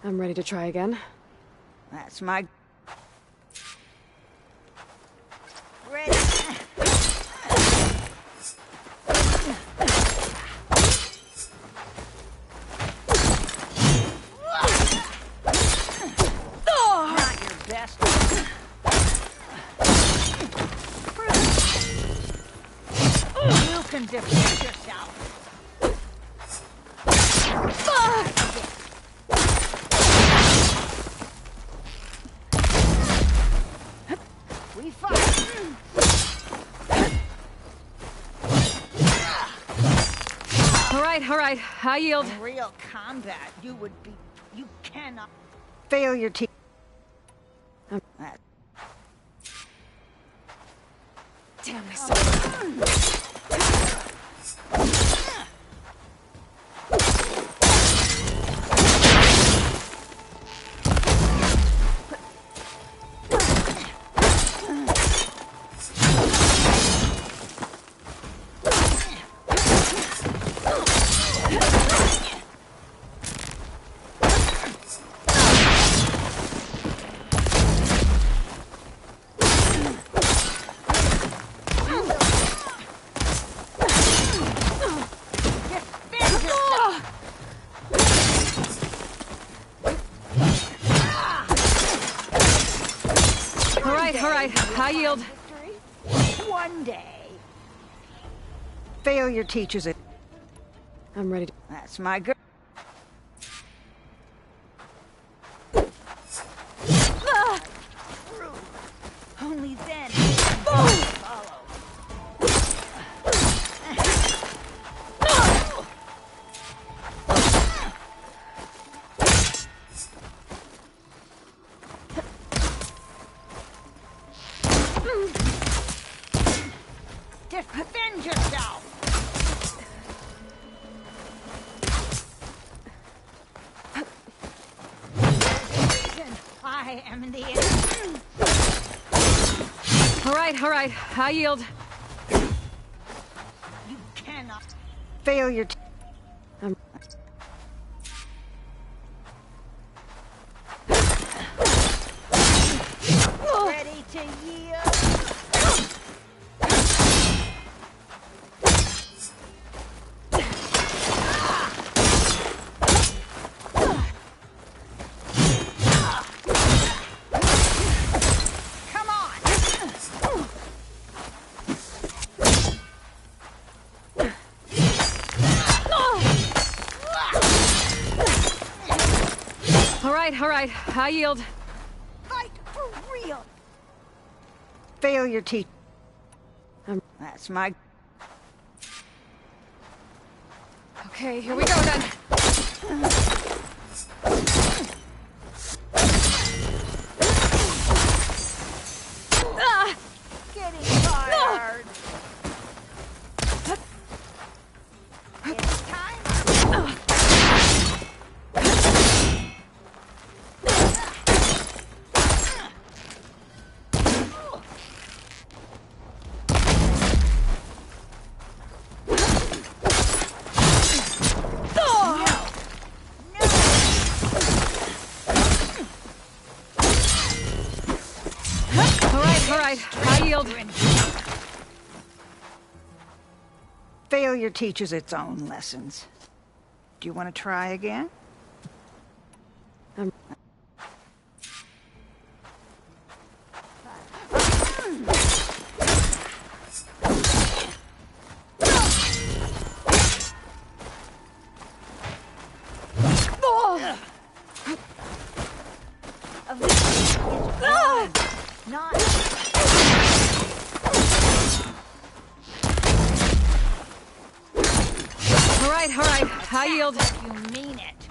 I'm ready to try again. That's my... Ready. Not your best. You can defend yourself. We fight. All right, I yield. In real combat, you would be... You cannot... Failure team. That- Damn myself. All right, I yield. Victory? One day. Failure teaches it. I'm ready to... That's my girl. Only then will you follow. Defend yourself! I am the enemy. All right, I yield. You cannot. Failure. Ready to yield? Come on! All right, I yield. Fight for real! Failure teach. That's my... Okay, here we go then. Getting tired. It's time. All right, I yield. Failure teaches its own lessons. Do you want to try again? A victory is won, not... All right, I yield. You mean it.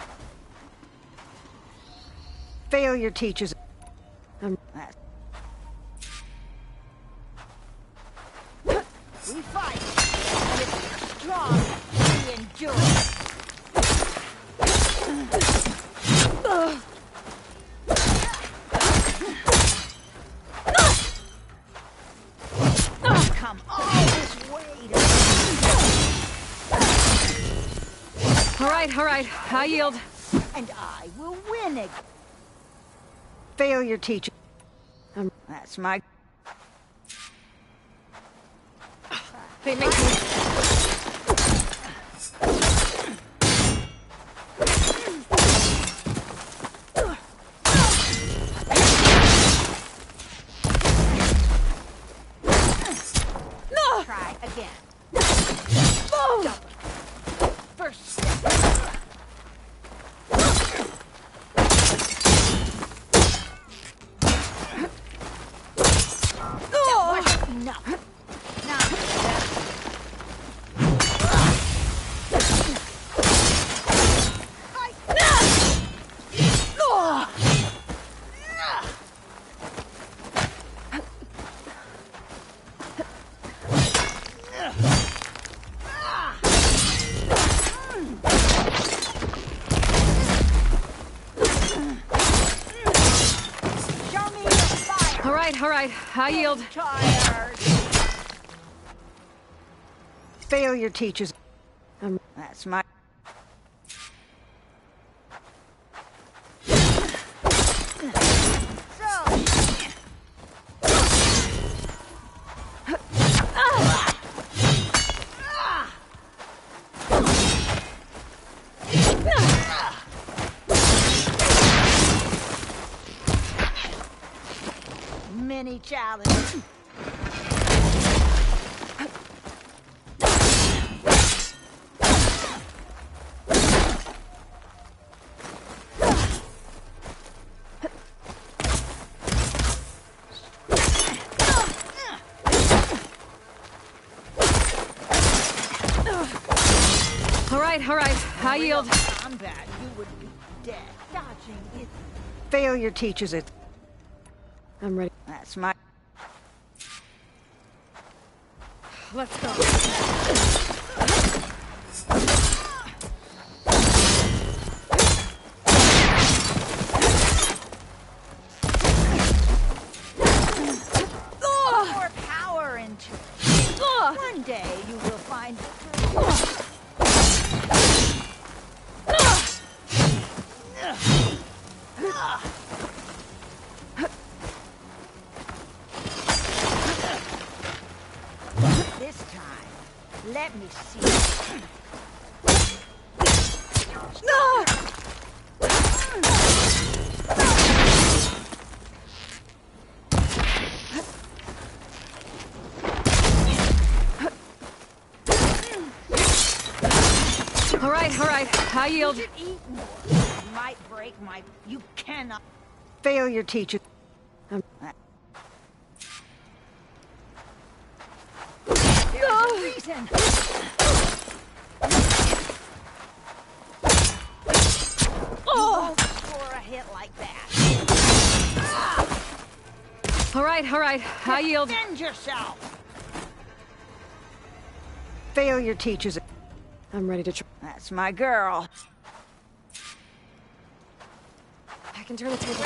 Failure teaches. That- We fight, and if we're strong, we endure. Come all this way to... All right, I yield. and I will win again. Failure teaches. That's my... They make me... Try again. Oh! First step. Enough. Show me your fire. All right, I yield. Tired. Failure teaches. That's my... Mini challenge. All right, I yield. Combat, you would be dead. Dodging is Failure teaches it. I'm ready. That's my... Let's go. more power into it. One day you will find this time. Let me see. All right, I yield. You should eat more. You might break my... You cannot... Failure teaches. There's a reason. Oh! Score a hit like that. All right, I yield. Defend yourself. Failure teaches it. I'm ready to try. That's my girl. I can turn the table.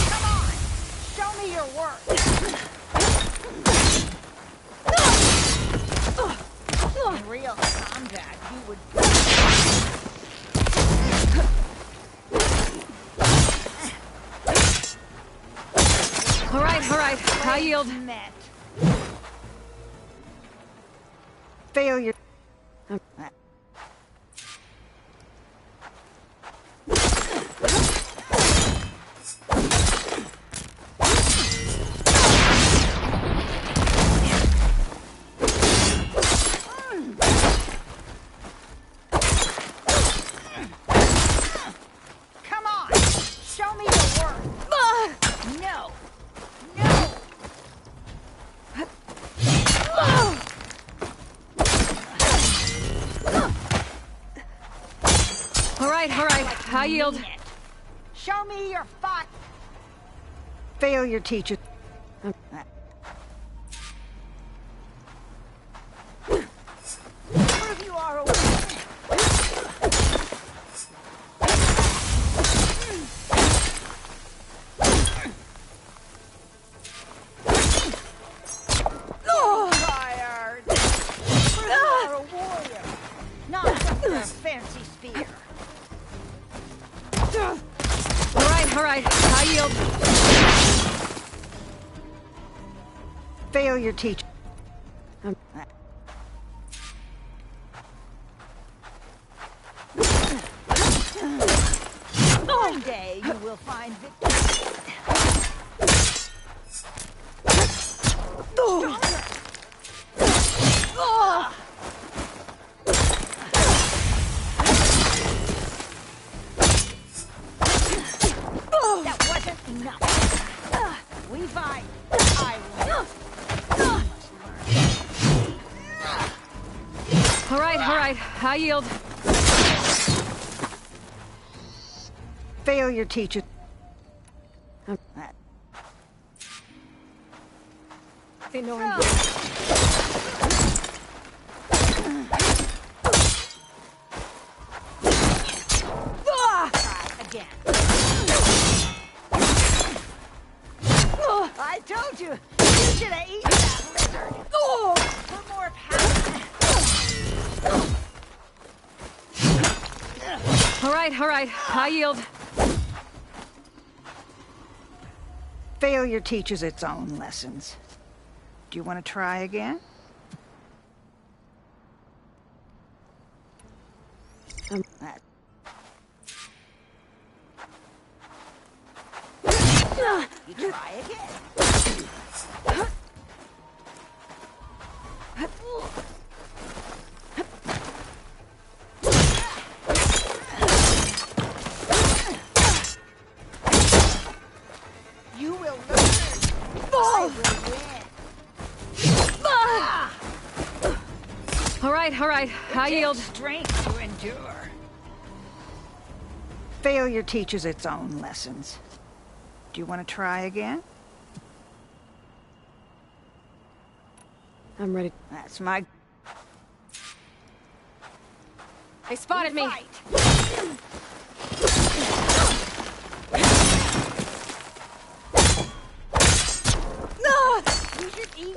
Come on. Show me your work. In real combat, you would... All right, I yield. Met. Failure. Come on. Show me your work. No. No. All right, I yield. Mean it. Show me your fight. Failure teaches. Prove you are a winner. The fancy spear. All right, I yield. Failure teacher. One day you will find victory. That wasn't enough. We fight. I win. All right, I yield. Failure teacher. They know No. I'm here. Try again. I told you. You should have eaten that lizard. Put more power. All right, I yield. Failure teaches its own lessons. Do you want to try again? You try again. You will learn. I will win. All right, I yield. Strength to endure. Failure teaches its own lessons. Do you want to try again? I'm ready. That's my... They spotted me. Fight. You should eat.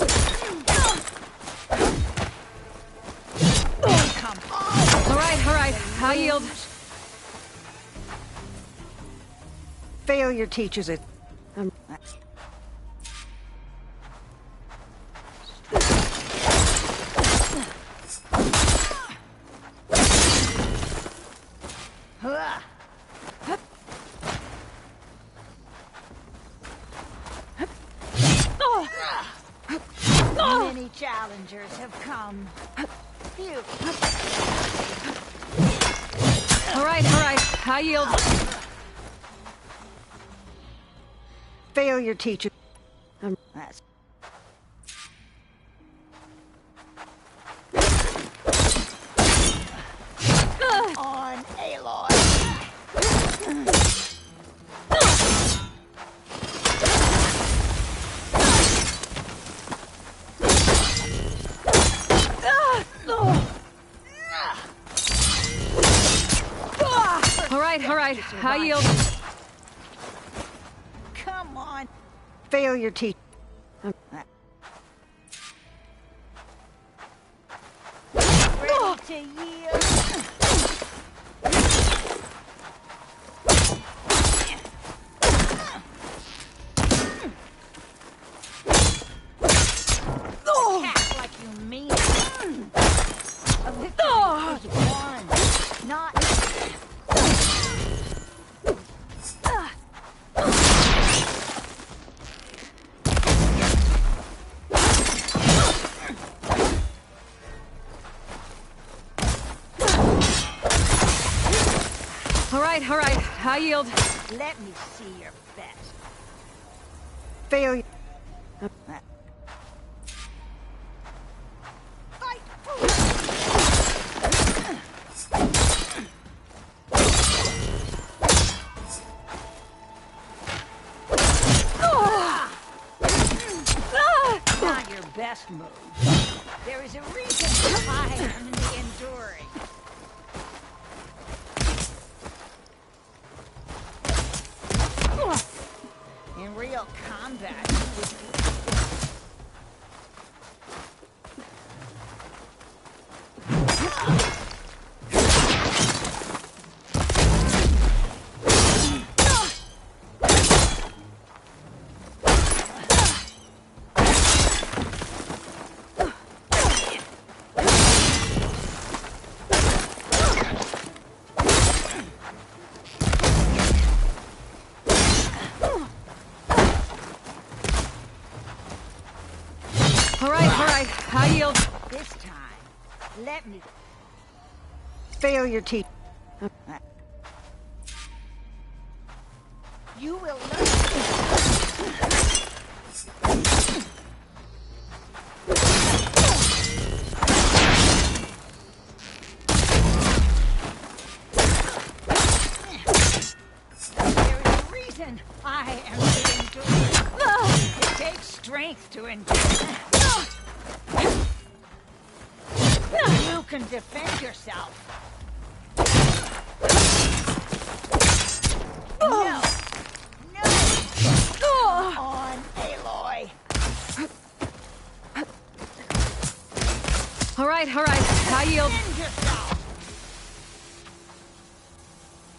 Come on. All right, I yield. Failure teaches it... Many challengers have come. Few. All right, I yield. Failure teaches... That's... On Aloy. All right, I yield. Come on. Failure teach... Ready to yield. Attack like you mean it. A victory is won, not... All right, I yield. Let me see your best. Failure... Fight! Not your best move. There is a reason behind the enduring. In real combat, you would be... this time. Let me... Failure teach. You will learn. There is a reason I am getting to it. It takes strength to endure. You can defend yourself. No! No! On, Aloy! All right, high yield. Defend yourself!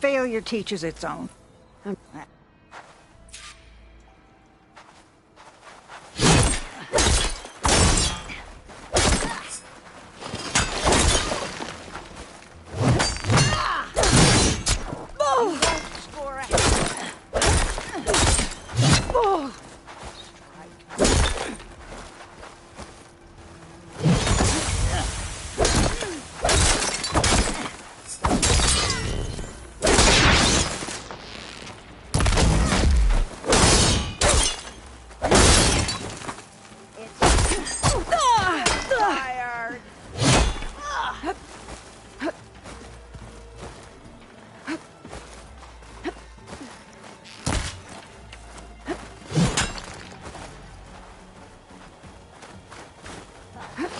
Failure teaches its own. Score a tired.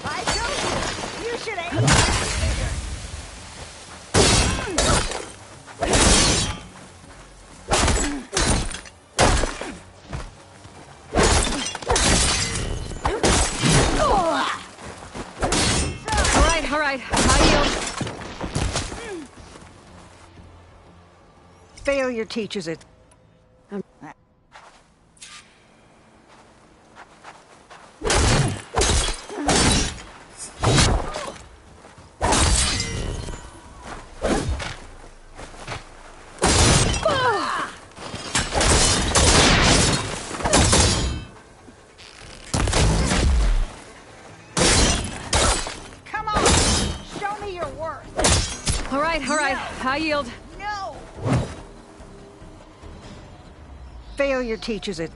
I told you, you should aim bigger. All right, high yield. Failure teaches it. Come on, show me your worth. All right, high yield. No! Failure teaches it.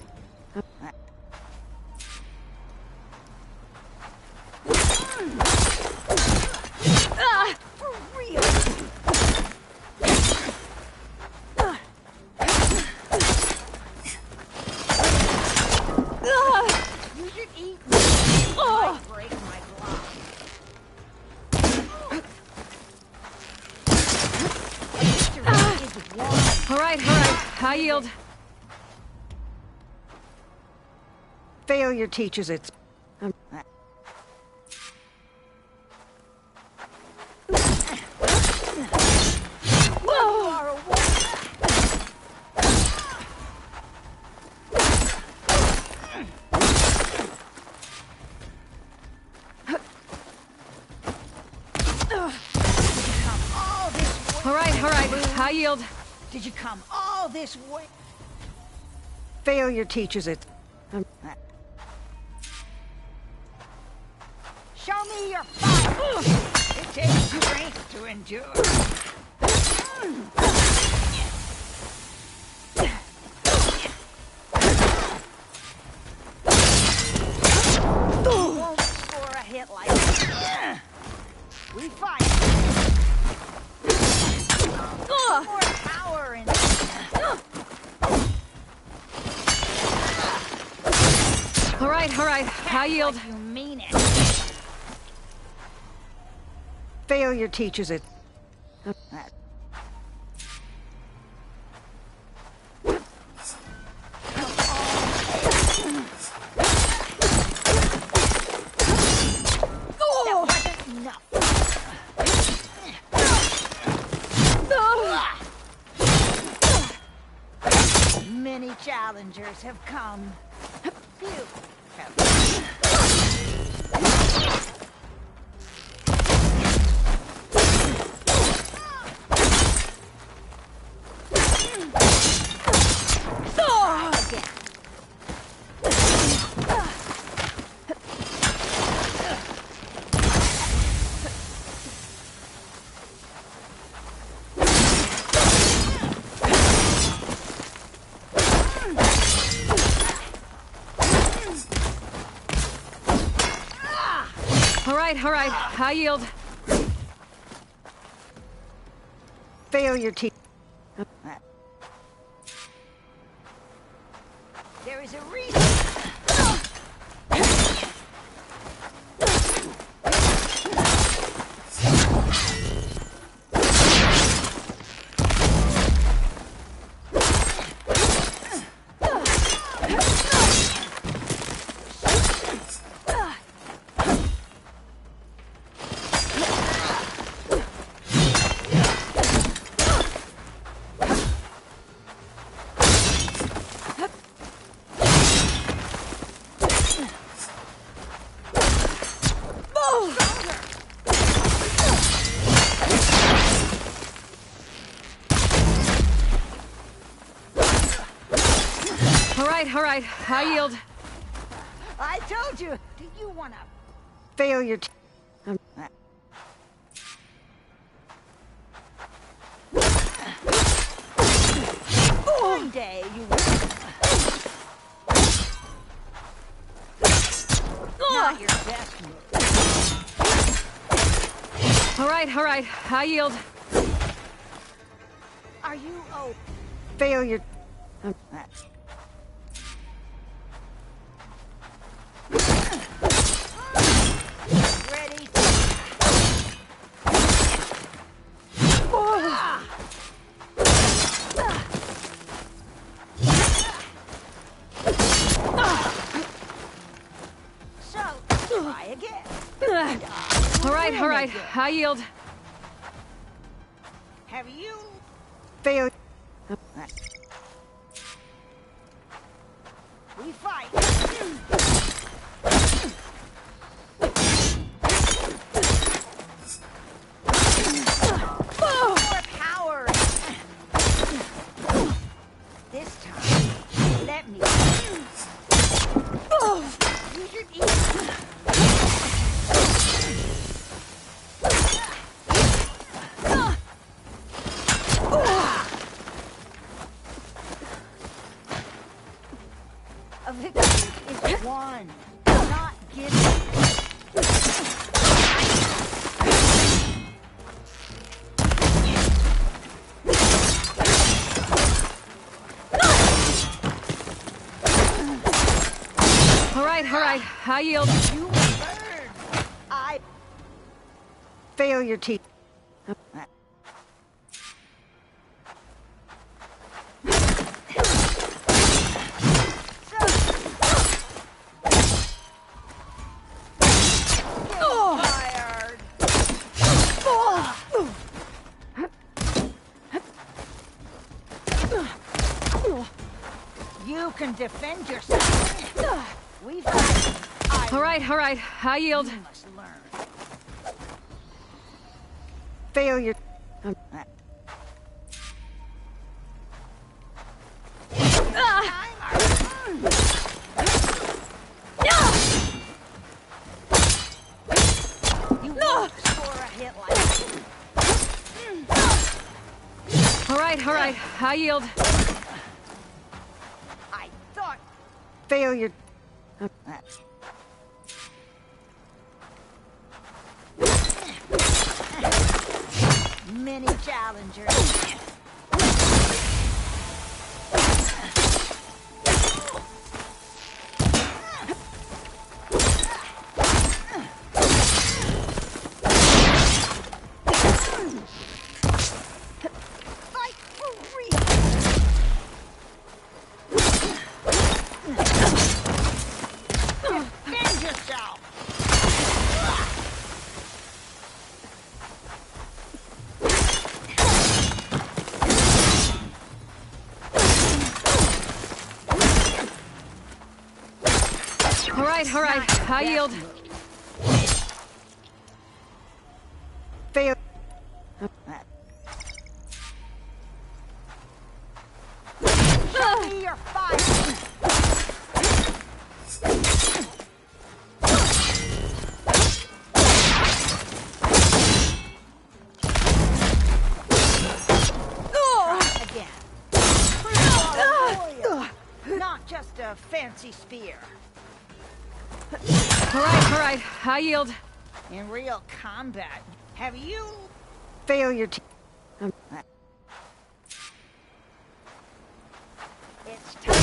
For real. You should eat me. Might break my glove. Victory is won. All right, high yield. Failure teaches its. You are a warrior. All right, high yield. Did you come all this way? Failure teaches it. Show me your fight. It takes strength to endure. You won't score a hit like that. We fight. More power in All right, high yield. like you mean it. Failure teaches it. That wasn't enough. Many challengers have come. Few have again. all right. I yield. Failure teach. There is a reason. All right. I yield. I told you. Do you want to? Failure teach. One day you will. Not your best move. All right. I yield. Are you open? Failure. Ready? So, try again. All right. I yield. Have you? Failure. We fight. More power. This time, let me. Use your A victory is won, not given. All right. I yield. You will learn. I Failure teach. fired. You can defend yourself. We fight. All right. I yield. You must learn. Failure. You won't score a hit like that. All right. I yield. I thought Failure. many challengers. Fight for real. Defend yourself. All right. I yield. Fail. Show me your fire. Try again. Not just a fancy spear. All right. I yield. in real combat. Have you? Failure te- It's time.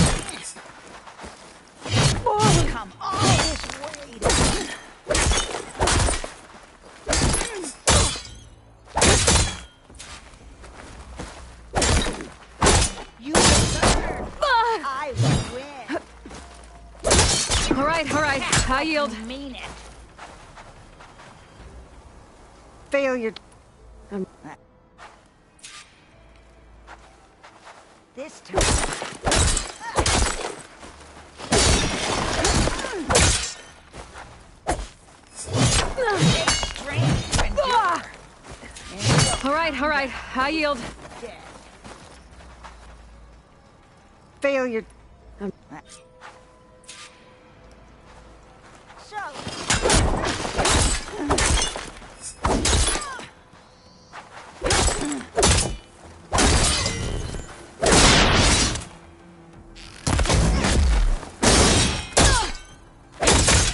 Come all this way. You deserve. I win. All right, I yield. You mean it. Failure te- This time. Take strength to endure. All right, I yield. Dead. failure. So.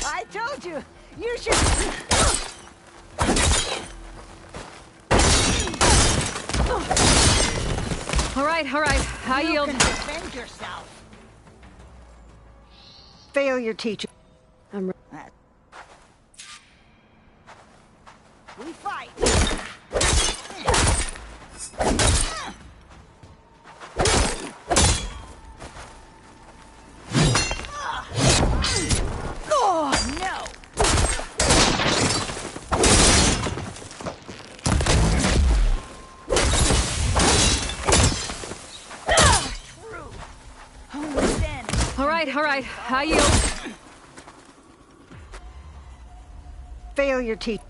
I told you, you should. All right, I You yield. can defend yourself. Failure teacher. We fight. Oh, no. True. Only then. All right, I yield. Failure teacher.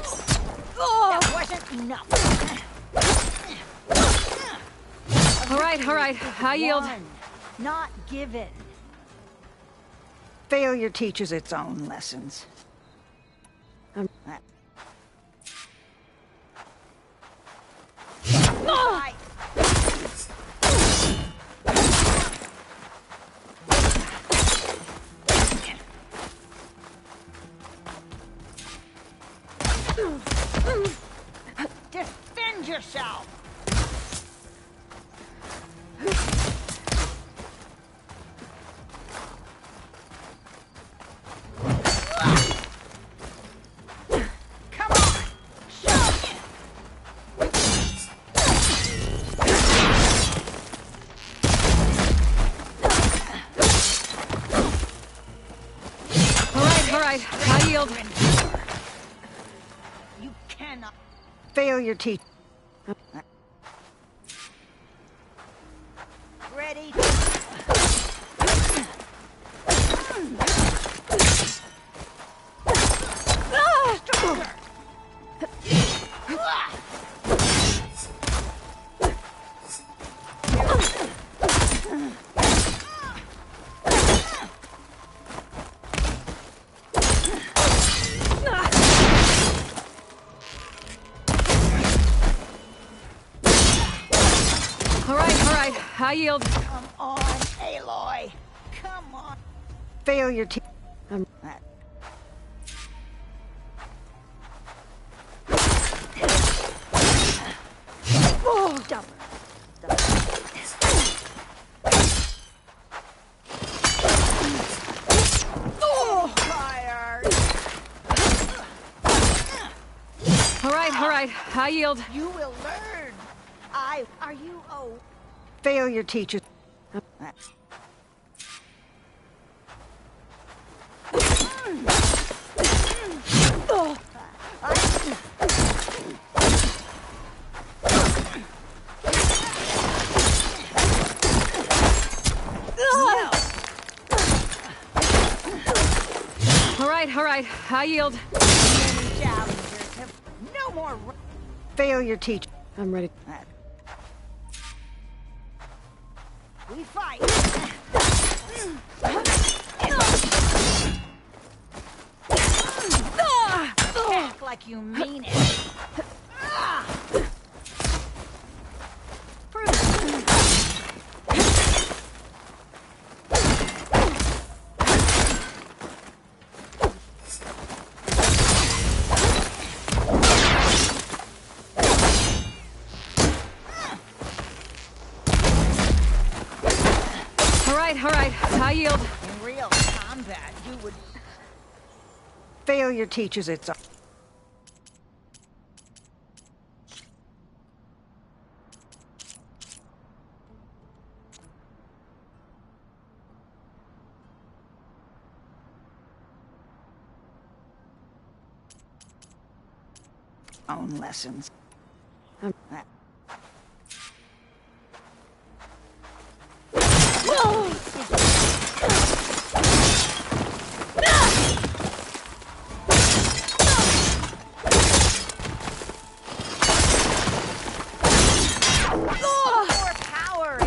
That wasn't enough. All right, I yield. Won, not given. Failure teaches its own lessons. Fight. Defend yourself. Come on. Show. All right, I yield. You cannot. Failure teacher. Ready? Stronger. All right, I yield. Come on, Aloy. Come on. Failure teacher. Oh, double. Oh, fire. All right, I yield. You will learn. Are you? Oh. Failure teacher. No. All right, I yield. Many challengers have no more. Failure teacher. I'm ready. We fight. like you mean it. All right, I yield. In real combat, you would... Failure teaches its own lessons. More power!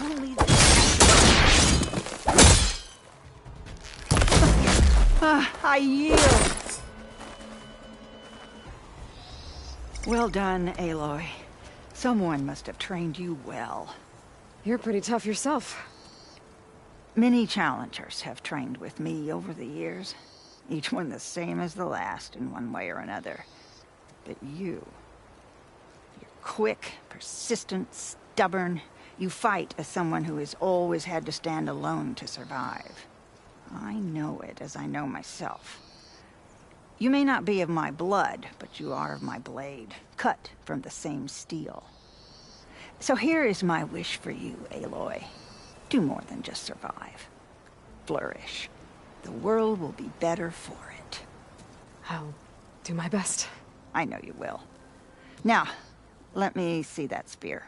Only I yield. Well done, Aloy. Someone must have trained you well. You're pretty tough yourself. Many challengers have trained with me over the years. Each one the same as the last in one way or another. But you're quick, persistent, stubborn. You fight as someone who has always had to stand alone to survive. I know it as I know myself. You may not be of my blood, but you are of my blade, cut from the same steel. So here is my wish for you, Aloy. Do more than just survive. Flourish. The world will be better for it. I'll do my best. I know you will. Now, let me see that spear.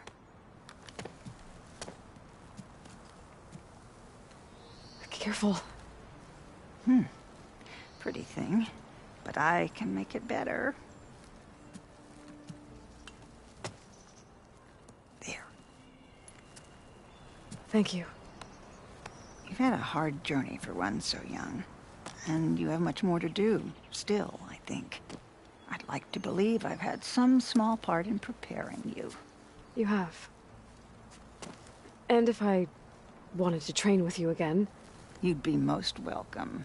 Careful. Pretty thing, but I can make it better. There. Thank you. You've had a hard journey for one so young. And you have much more to do, still, I think. I'd like to believe I've had some small part in preparing you. You have. And if I wanted to train with you again... You'd be most welcome.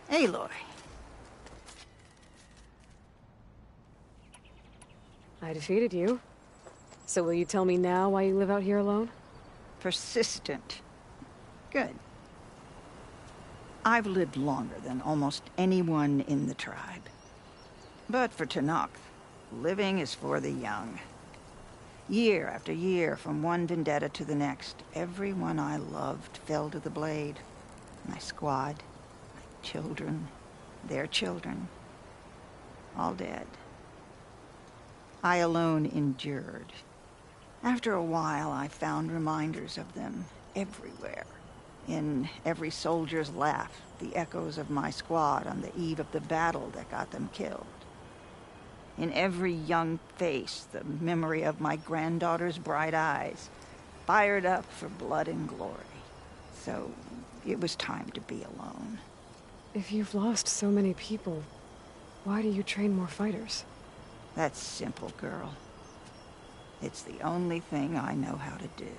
Aloy. I defeated you. So will you tell me now why you live out here alone? Persistent. Good. I've lived longer than almost anyone in the tribe. But for Tenakth, living is for the young. Year after year, from one vendetta to the next, everyone I loved fell to the blade. My squad, my children, their children, all dead. I alone endured. After a while, I found reminders of them everywhere. In every soldier's laugh, the echoes of my squad on the eve of the battle that got them killed. In every young face, the memory of my granddaughter's bright eyes, fired up for blood and glory. So, it was time to be alone. If you've lost so many people, why do you train more fighters? That's simple, girl. It's the only thing I know how to do.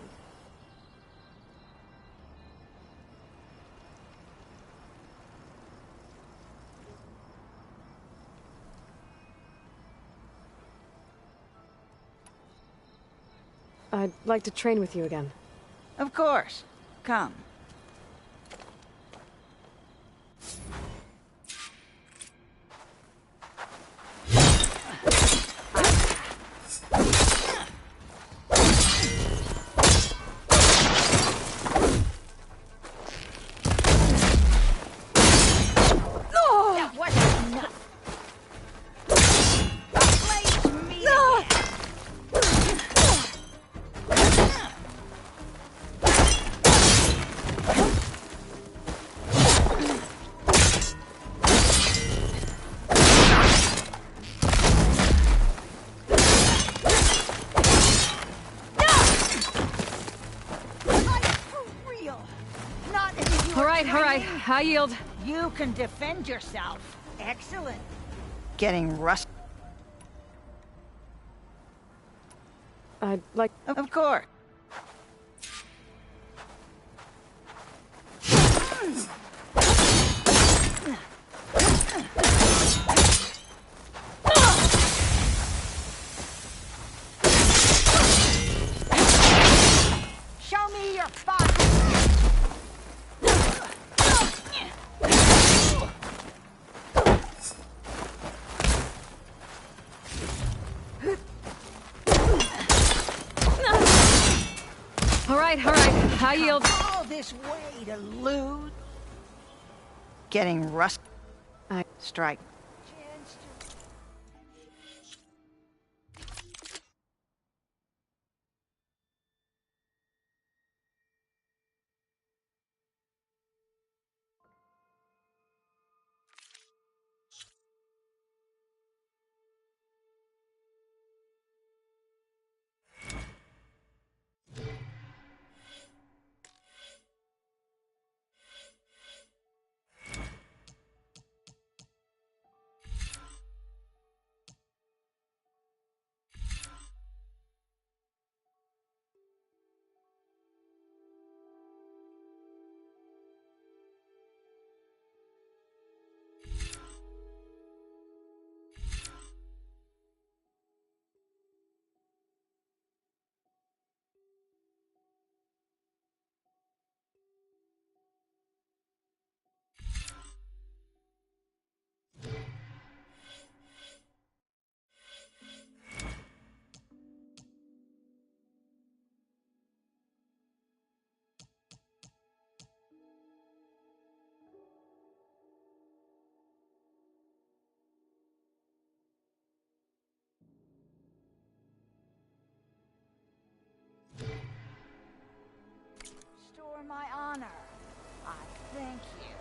I'd like to train with you again. Of course. Come. That wasn't enough. Blade me again. right, I yield. You can defend yourself. Excellent. Getting rust. I'd like... Of course. Show me your fight. All right, I yield. All this way to lose. Getting rust. I... Strike. Chance to restore my honor. I thank you.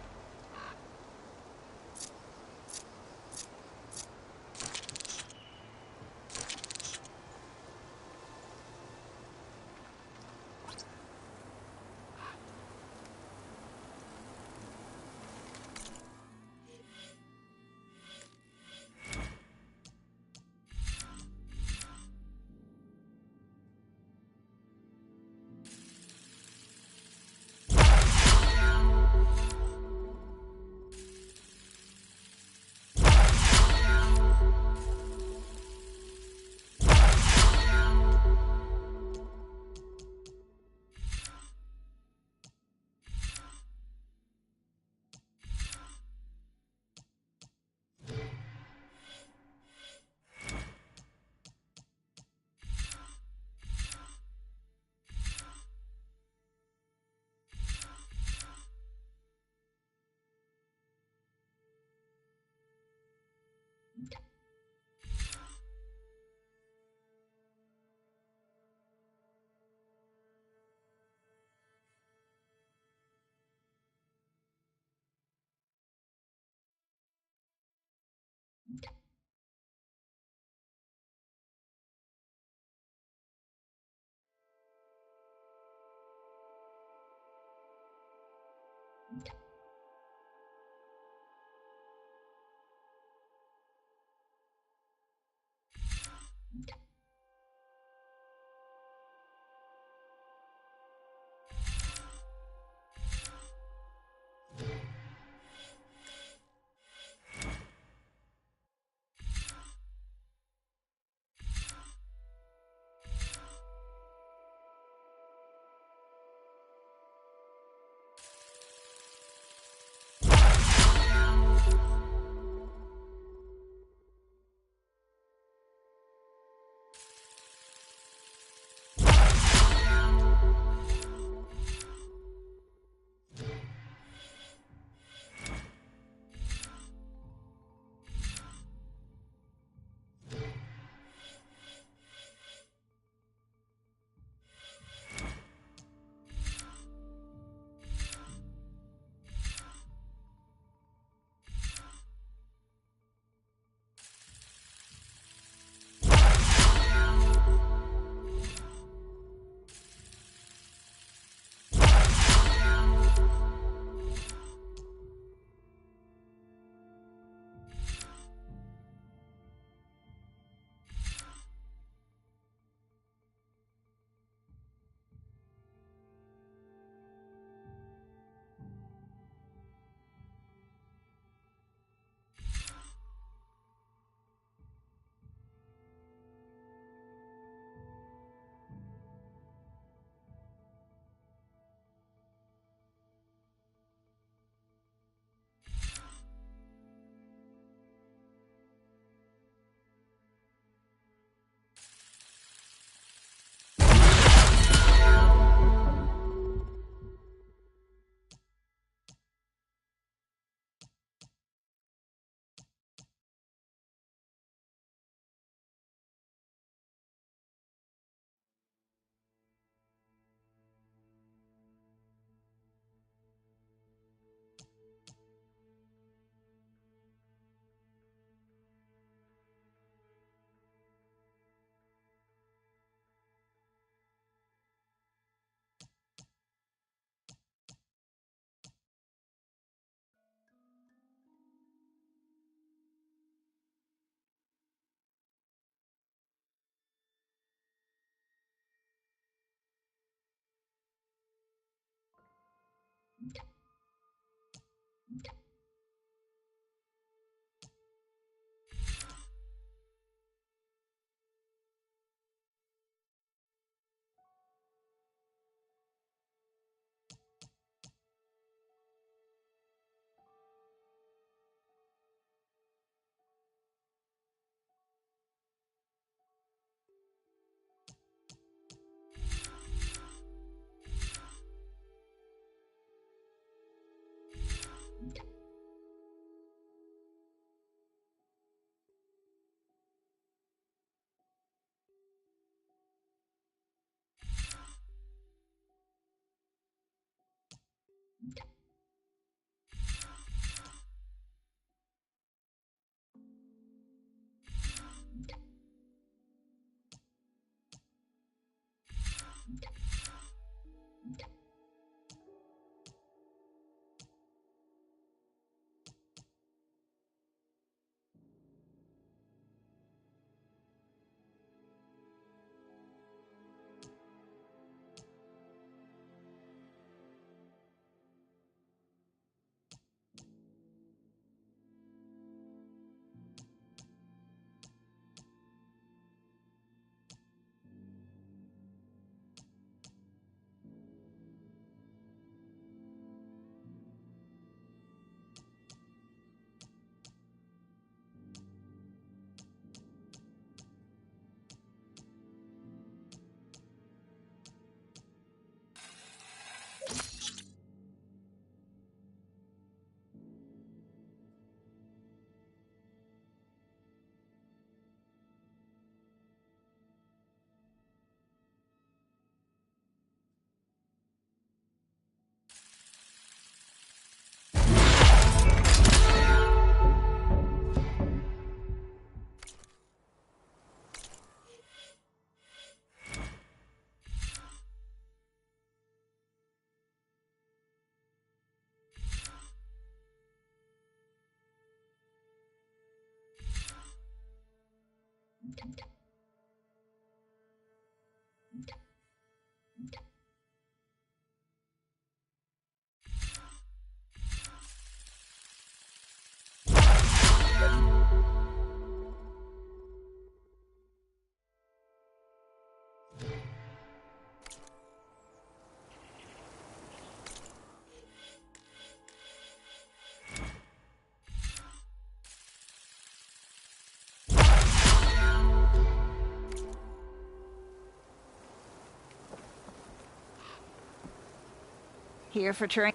Here for train?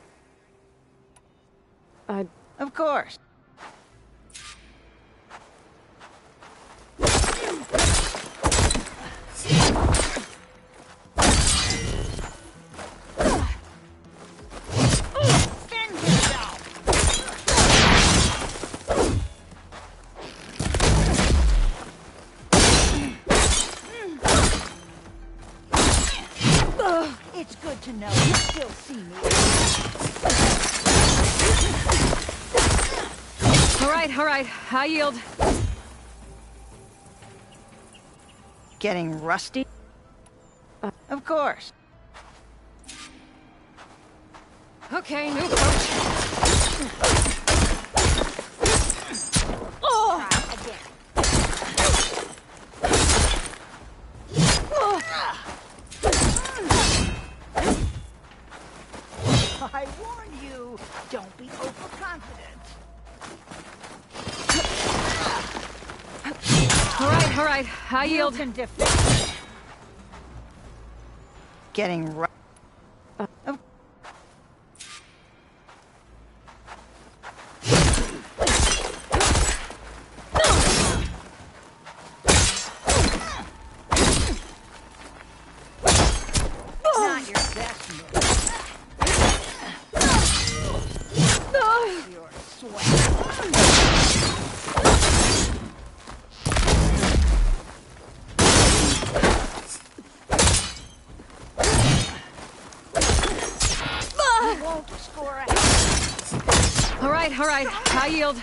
I... Of course. It's good to know you still see me. All right, I yield. Getting rusty? Of course. Okay, new approach. Oh! Try again. I warn you, don't be overconfident. All right, I yield. You can defend. Getting rusty. Not your best move. You're sweating. You won't score a hit. All right, I yield.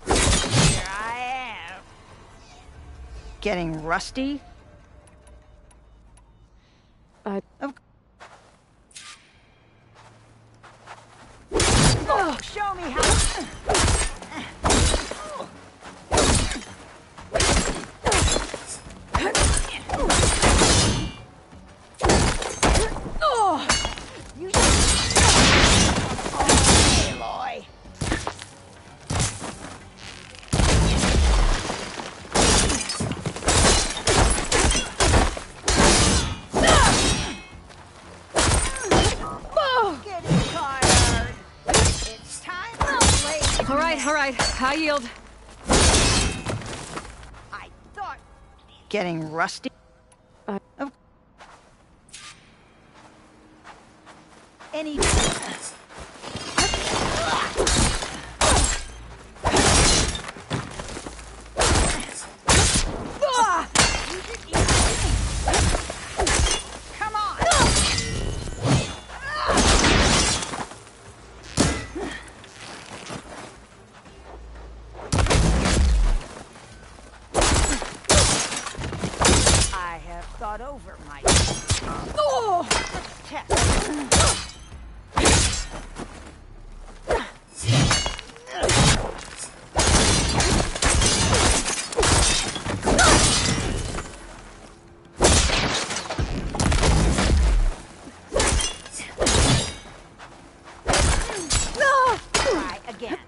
Here I am. Getting rusty? Show me how. You Aloy. Getting tired. It's time to play. All right, I yield. I thought. Getting rusty? Of any. Come on. I have thought over my test. Try again.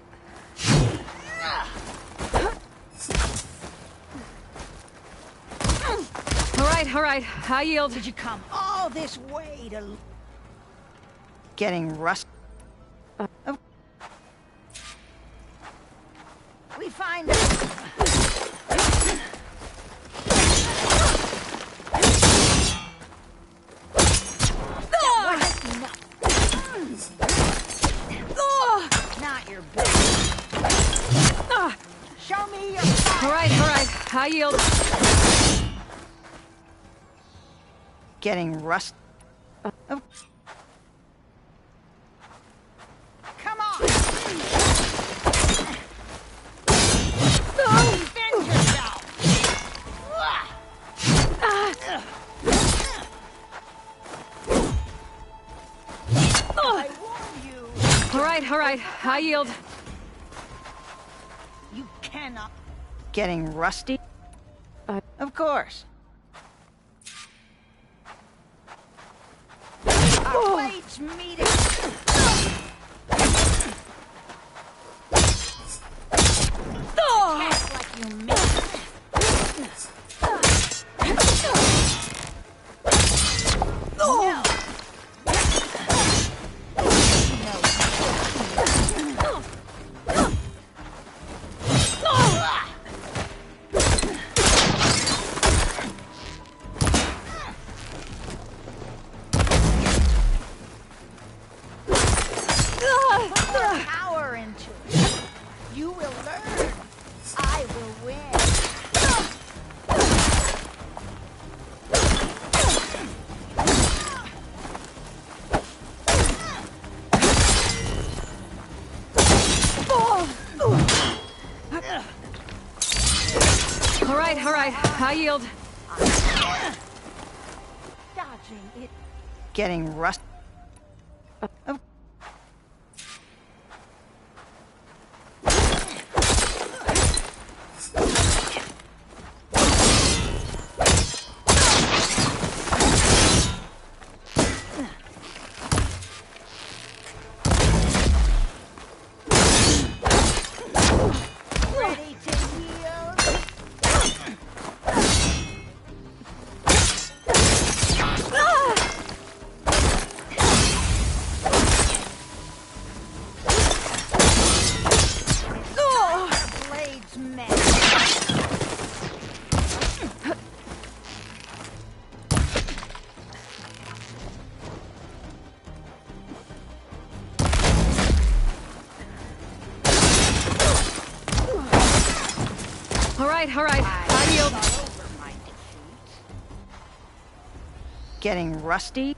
All right, I yield. Did you come all this way to... Getting rust... We find not your best. Show me your All right, I yield. Getting rust... Come on! Defend yourself! all right. I yield. You cannot. Getting rusty? I- Of course. Our blades meet it. Attack like you mean it. No. Power into it. You will learn. I will win. All right. I yield. Dodging it. Getting rusty? Of Ready to yield. Blades match. All right. I yield. All over my defeat. getting rusty?